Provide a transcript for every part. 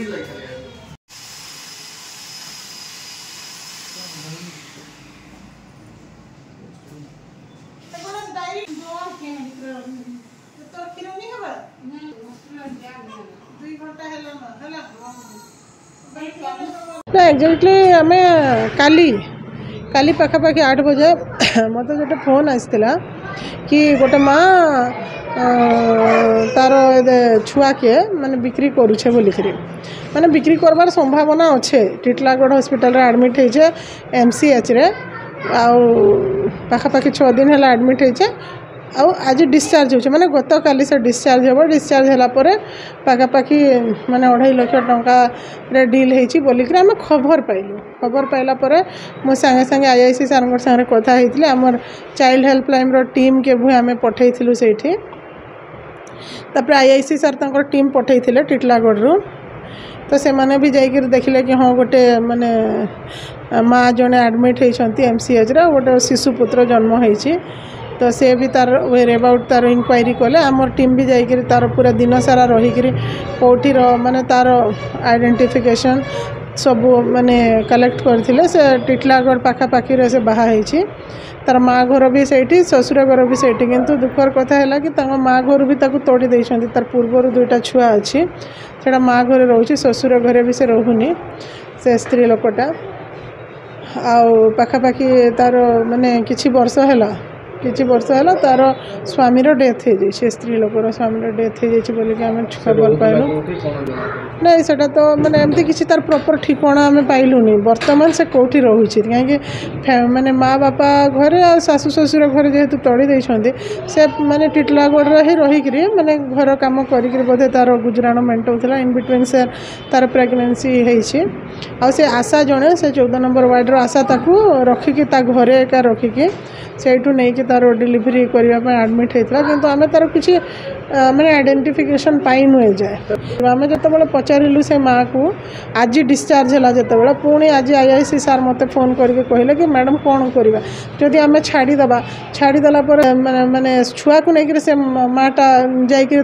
ना एक्जाक्टली आम काली पाखापाखि 8 बजे मत गोटे फोन आसला कि गोटे माँ तार छुआ किए माने बिक्री करुचे बोलिकी माने बिक्री करबार संभावना अच्छे टिटलागढ़ हॉस्पिटल एडमिट होइछे MCH रे पाखापाखि 6 दिन है एडमिट होइछे आज डिस्चार्ज होचे माने गत काली से डिस्चार्ज होबो डिस्चार्ज होला परे पाखापाखि माने 2.5 लाख टंका रे डील हेची बोलिकी आम खबर पाइला परे मो संगे संगे IIC सारंगर संगे कथा हेतिले हमर चाइल्ड हेल्पलाइन रो टीम के भु आम पठैथिलु सेठी तापर IIC सर तंकर टीम पठैथिले टिटलागढ़ रो तो से माने भी जाइकिर देखिले कि हाँ गोटे माने माँ जने एडमिट होइछंती MCH रे गोटे शिशु पुत्र जन्म होइछि तो से भी तार वेर अबाउट तार इंक्वायरी कले आमर टीम भी जाइकिर तार पूरा दिन सारा रहीकिर कोठीर माने तार आइडेंटिफिकेशन सब माने कलेक्ट करथिले से टिटलागढ़ पाखापाखि से बाहा होइछि तार माँ घर भी सेठी ससुर घर भी सेठी किंतु दुखर कथा है कि माँ घर भी ताकू तोड़ी देइछंती तार पूर्वर 2टा छुआ अच्छी सेटा माँ घर रोचे ससुर घरे भी से रोहुनी से स्त्री लोकटा आउ पाखापाखि तार माने किछि वर्ष है तार स्वामी डेथ हो जाए स्त्री लोकर स्वामी डेथ हो जाए बोलिक आम खबर पाइलु नहीं सेटा तो माने एमती किसी तार प्रॉपर ठिकाना आम पाइलुनी वर्तमान से कौटी रोचे कहीं माने माँ बापा घरे आ सासु ससुर घरे जेहेतु तड़ी देइछंती से माने टिटलागढ़ ही रहीकि माने घर काम करिक बोधे तार गुजराण मेंटौला इन बिटवीन से तार प्रेगनेंसी होइछि आ से आशा जड़े से 14 नंबर वार्ड आशा ताकू रखिकी ता घरे एका रखिकी सेठू नहीं कि तार डिलीवरी करने एडमिट होता किंतु आम तार किसी माने आइडेंटिफिकेशन पाइनु जाए आम जो पचारू से माँ को आज डिस्चार्ज है जो पुणी आज IIC सार मत फोन करके कहले कि मैडम कौन करवा जदि आम छाड़ीदेला माने छुआ को लेकर से माँटा जाकि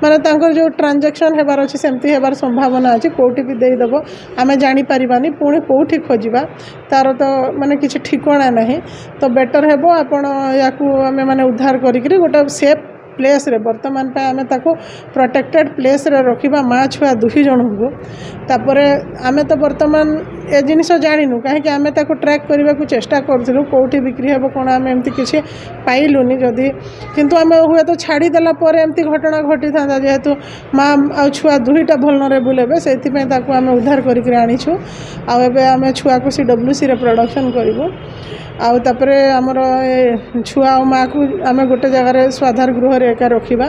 माने जो ट्रांजेक्शन होबार अच्छे सेमती होबार संभावना अच्छी कौटी भी देदेव आम जानीपारानी पुणी कौटी खोजा तार तो माने किसी ठिकाना नहीं तो बेटर हेबो आपण याकू आमे माने उद्धार करिकरी गोटे सेफ प्लेस रे वर्तमान पे आमे ताको प्रोटेक्टेड प्लेस रे रखिबा माँ छुआ 2 जन को तापरे आमे तो वर्तमान ए जिनिस जानिनु कहीं कि आमे ताको ट्रैक करबा को चेष्टा करथिलु कोठी बिक्री हेबो कोन आमे एमती किछि पाइलुनी जदी किंतु आमे हुए तो छाड़ी देला परे एमती घटना घटी था जेहेतु माँ आ छुआ 2टा वल्नरेबल हेबे सेति पे ताको आमे उद्धार करिकरी आनिछु आ एबे आमे छुआ को CWC रे प्रोडक्शन करिवो आउ तापरे हमर छुआ और माँ को आमे गोटे जगह स्वाधार गृह रे एका रखिबा।